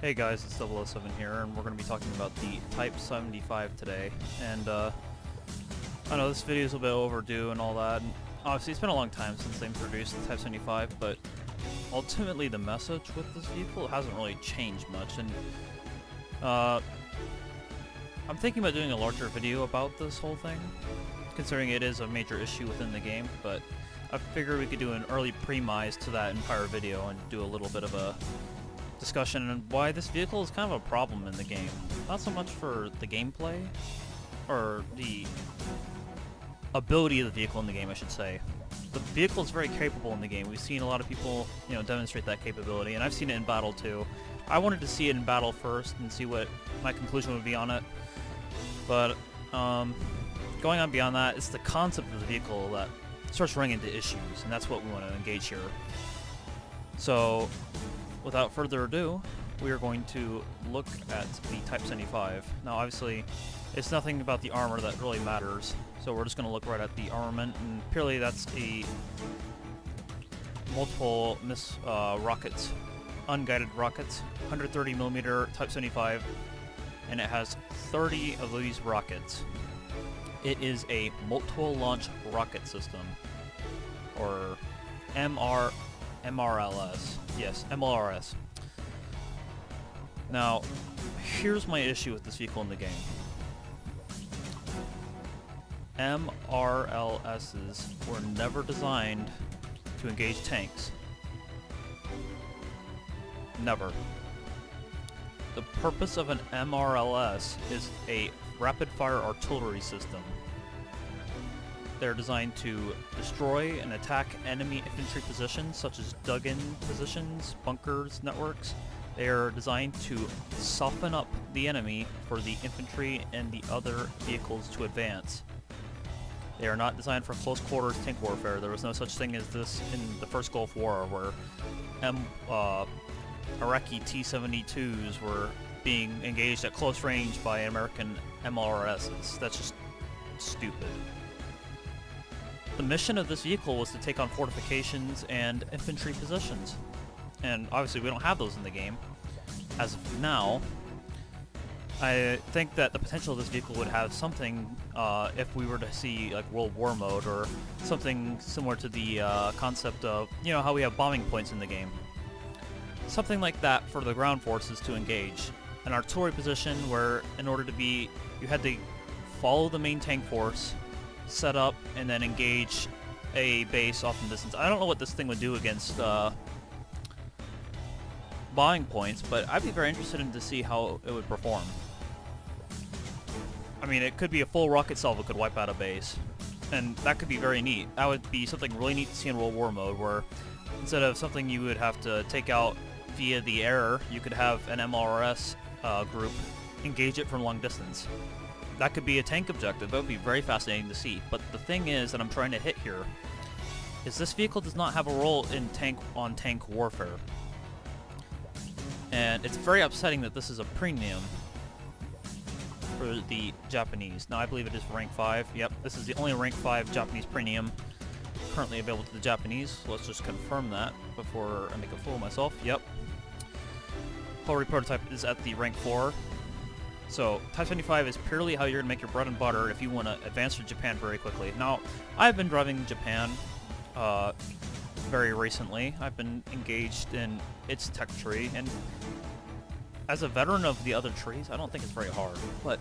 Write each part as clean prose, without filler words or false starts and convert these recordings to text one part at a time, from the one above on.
Hey guys, it's 007 here, and we're going to be talking about the Type 75 today. And I know this video is a bit overdue and all that, and obviously it's been a long time since they introduced the Type 75, but ultimately the message with this vehicle hasn't really changed much. And I'm thinking about doing a larger video about this whole thing, considering it is a major issue within the game, but I figured we could do an early premise to that entire video and do a little bit of a discussion on why this vehicle is kind of a problem in the game. Not so much for the gameplay, or the ability of the vehicle in the game, I should say. The vehicle is very capable in the game. We've seen a lot of people, demonstrate that capability, and I've seen it in battle too. I wanted to see it in battle first and see what my conclusion would be on it, but going on beyond that, it's the concept of the vehicle that starts running into issues, and that's what we want to engage here. So, without further ado, we are going to look at the Type 75. Now, obviously, it's nothing about the armor that really matters, so we're just going to look right at the armament, and purely that's a multiple rockets, unguided rockets, 130mm Type 75, and it has 30 of these rockets. It is a multiple launch rocket system, or MRLS. Yes, MLRS. Now, here's my issue with this vehicle in the game. MRLSs were never designed to engage tanks. Never. The purpose of an MRLS is a rapid-fire artillery system. They're designed to destroy and attack enemy infantry positions, such as dug-in positions, bunkers, networks. They are designed to soften up the enemy for the infantry and the other vehicles to advance. They are not designed for close quarters tank warfare. There was no such thing as this in the first Gulf War, where Iraqi T-72s were being engaged at close range by American MLRSs. That's just stupid. The mission of this vehicle was to take on fortifications and infantry positions, and obviously we don't have those in the game as of now. I think that the potential of this vehicle would have something if we were to see like World War mode, or something similar to the concept of, how we have bombing points in the game. Something like that for the ground forces to engage. An artillery position where, in order to be, you had to follow the main tank force, set up, and then engage a base off in the distance. I don't know what this thing would do against bombing points, but I'd be very interested in to see how it would perform. I mean, it could be a full rocket salvo could wipe out a base, and that could be very neat. That would be something really neat to see in World War mode, where instead of something you would have to take out via the air, you could have an MLRS group engage it from long distance. That could be a tank objective. That would be very fascinating to see. But the thing is that I'm trying to hit here is this vehicle does not have a role in tank warfare. And it's very upsetting that this is a premium for the Japanese. Now, I believe it is rank 5. Yep, this is the only rank 5 Japanese premium currently available to the Japanese. So let's just confirm that before I make a fool of myself. Yep. Hull prototype is at the rank 4. So, Type 75 is purely how you're going to make your bread and butter if you want to advance to Japan very quickly. Now, I've been driving Japan very recently. I've been engaged in its tech tree, and as a veteran of the other trees, I don't think it's very hard. But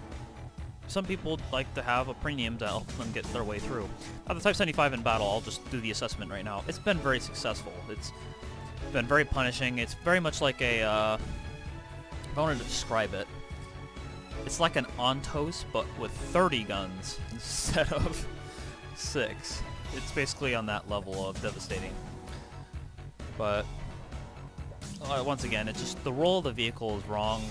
some people like to have a premium to help them get their way through. Now, the Type 75 in battle, I'll just do the assessment right now. It's been very successful. It's been very punishing. It's very much like a, if I wanted to describe it, it's like an Ontos, but with 30 guns instead of 6. It's basically on that level of devastating. But once again, it's just the role of the vehicle is wrong.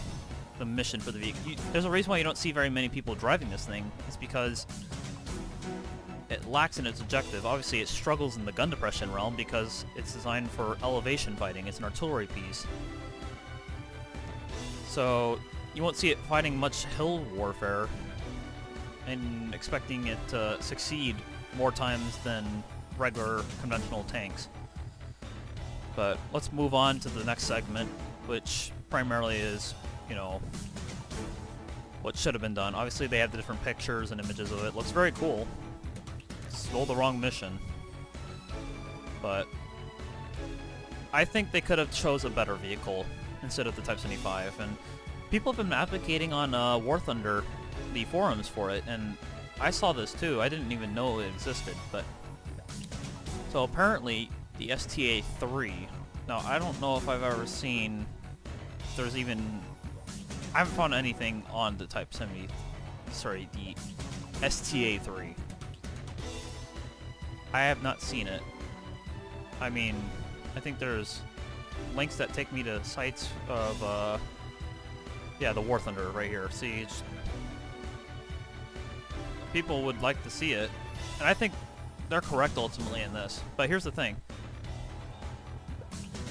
The mission for the vehicle. There's a reason why you don't see very many people driving this thing. It's because it lacks in its objective. Obviously, it struggles in the gun depression realm because it's designed for elevation fighting. It's an artillery piece. So you won't see it fighting much hill warfare and expecting it to succeed more times than regular conventional tanks. But let's move on to the next segment, which primarily is, you know, what should have been done. Obviously, they have the different pictures and images of it. Looks very cool. Stole the wrong mission. But I think they could have chose a better vehicle instead of the Type 75. And people have been advocating on War Thunder, the forums for it, and I saw this too. I didn't even know it existed, but... So apparently, the STA-3... Now, I don't know if I've ever seen... If there's even... I haven't found anything on the Type 70... Sorry, the STA-3. I have not seen it. I mean, I think there's links that take me to sites of, yeah, the War Thunder right here. See, it's... People would like to see it, and I think they're correct ultimately in this. But here's the thing.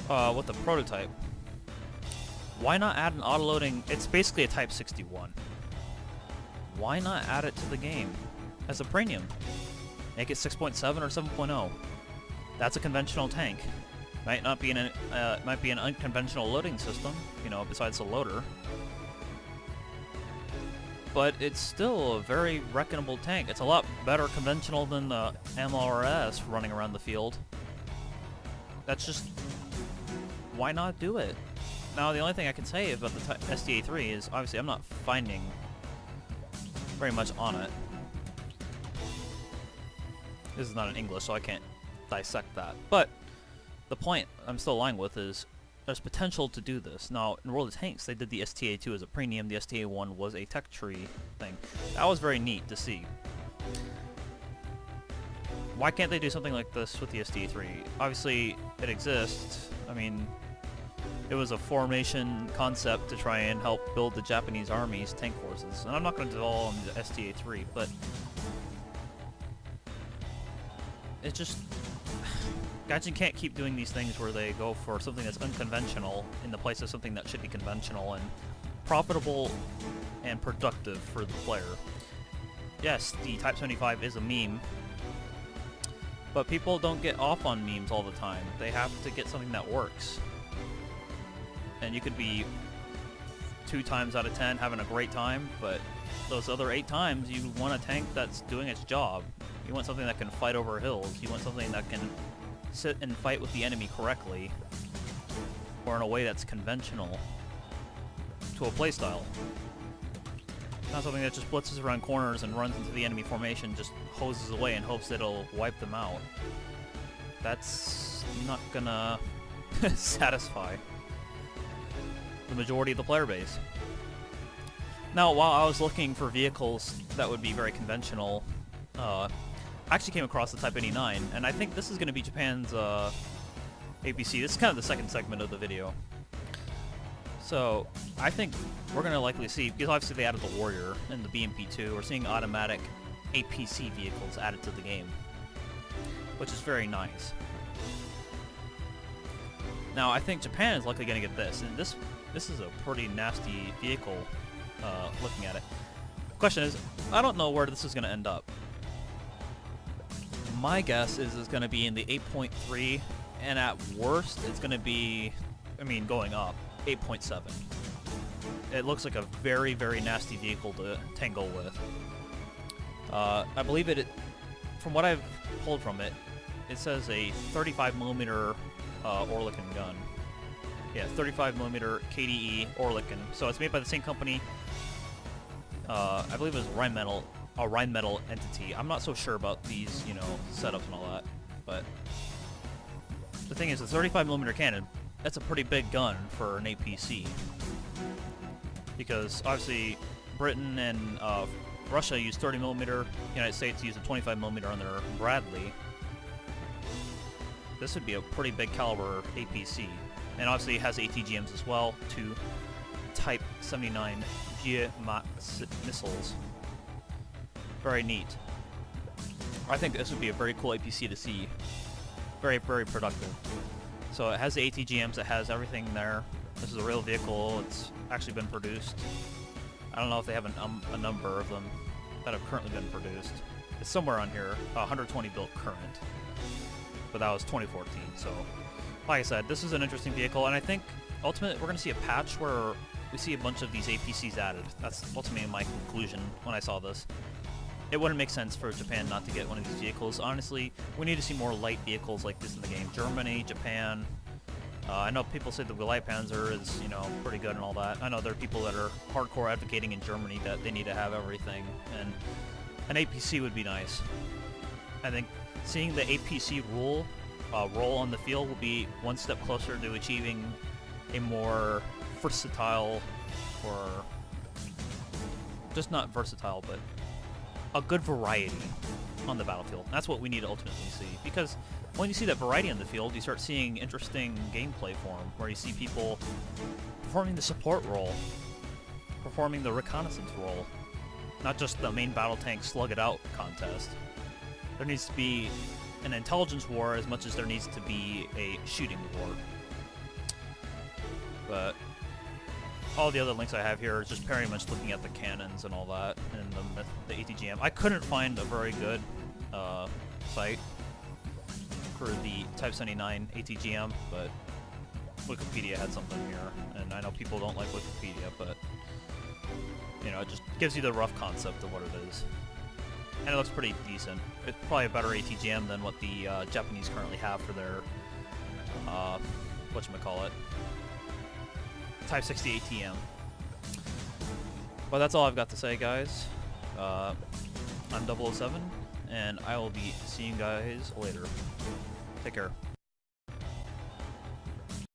With the prototype, why not add an auto-loading? It's basically a Type 61. Why not add it to the game as a premium? Make it 6.7 or 7.0. That's a conventional tank. Might not be might be an unconventional loading system, you know, besides the loader. But it's still a very reckonable tank. It's a lot better conventional than the MRS running around the field. That's just... Why not do it? Now, the only thing I can say about the STA-3 is, obviously, I'm not finding very much on it. This is not in English, so I can't dissect that. But the point I'm still lying with is there's potential to do this. Now, in World of Tanks, they did the STA-2 as a premium. The STA-1 was a tech tree thing. That was very neat to see. Why can't they do something like this with the STA-3? Obviously, it exists. I mean, it was a formation concept to try and help build the Japanese Army's tank forces. And I'm not going to dwell on the STA-3, but it just... Gaijin can't keep doing these things where they go for something that's unconventional in the place of something that should be conventional and profitable and productive for the player. Yes, the Type 75 is a meme, but people don't get off on memes all the time. They have to get something that works. And you could be 2 times out of 10 having a great time, but those other 8 times you want a tank that's doing its job. You want something that can fight over hills. You want something that can sit and fight with the enemy correctly, or in a way that's conventional to a playstyle. Not something that just blitzes around corners and runs into the enemy formation, just hoses away and hopes that it'll wipe them out. That's not gonna satisfy the majority of the player base. Now, while I was looking for vehicles that would be very conventional, I actually came across the Type 89, and I think this is going to be Japan's APC. This is kind of the second segment of the video. So, I think we're going to likely see, because obviously they added the Warrior and the BMP-2, we're seeing automatic APC vehicles added to the game, which is very nice. Now, I think Japan is likely going to get this, and this is a pretty nasty vehicle, looking at it. Question is, I don't know where this is going to end up. My guess is it's going to be in the 8.3, and at worst, it's going to be, I mean, going up, 8.7. It looks like a very, very nasty vehicle to tangle with. I believe it, from what I've pulled from it, it says a 35mm Oerlikon gun. Yeah, 35mm KDE Oerlikon. So it's made by the same company. I believe it was Rheinmetall. A Rheinmetall entity. I'm not so sure about these, you know, setups and all that, but the thing is, the 35mm cannon, that's a pretty big gun for an APC, because obviously Britain and Russia use 30mm, the United States use a 25mm on their Bradley. This would be a pretty big caliber APC, and obviously it has ATGMs as well, 2 Type 79 GMAX missiles. Very neat. I think this would be a very cool APC to see. Very, very productive. So it has the ATGMs, it has everything there. This is a real vehicle, it's actually been produced. I don't know if they have a number of them that have currently been produced. It's somewhere on here, 120 built current. But that was 2014, so... Like I said, this is an interesting vehicle, and I think ultimately, we're going to see a patch where we see a bunch of these APCs added. That's ultimately my conclusion when I saw this. It wouldn't make sense for Japan not to get one of these vehicles. Honestly, we need to see more light vehicles like this in the game. Germany, Japan. I know people say the Light Panzer is, you know, pretty good and all that. I know there are people that are hardcore advocating in Germany that they need to have everything, and an APC would be nice. I think seeing the APC role on the field will be one step closer to achieving a more versatile, or just not versatile, but a good variety on the battlefield. That's what we need to ultimately see, because when you see that variety on the field, you start seeing interesting gameplay form, where you see people performing the support role, performing the reconnaissance role, not just the main battle tank slug it out contest. There needs to be an intelligence war as much as there needs to be a shooting war. But all the other links I have here is just very much looking at the cannons and all that, and the ATGM. I couldn't find a very good site for the Type 79 ATGM, but Wikipedia had something here, and I know people don't like Wikipedia, but you know, it just gives you the rough concept of what it is. And it looks pretty decent. It's probably a better ATGM than what the Japanese currently have for their, whatchamacallit, Type 60 ATM. But that's all I've got to say, guys. I'm 007, and I will be seeing you guys later. Take care.